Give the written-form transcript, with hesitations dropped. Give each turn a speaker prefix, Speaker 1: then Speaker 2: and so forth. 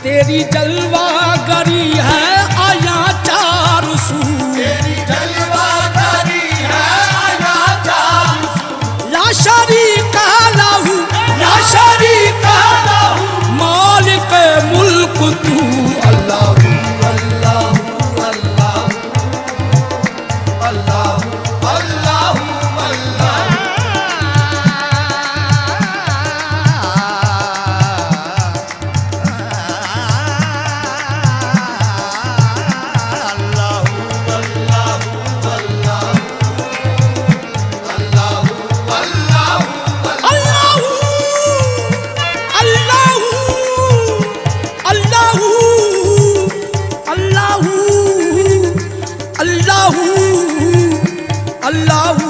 Speaker 1: तेरी जलवागरी है आया चार सू,
Speaker 2: तेरी जलवागरी है आया चार सू।
Speaker 1: ला शरीका लहू, ला शरीका लहू, मालिक मुल्क तू।
Speaker 2: अल्लाह अल्लाह अल्लाह अल्लाह अल्लाह अल्लाह।
Speaker 1: अल्लाह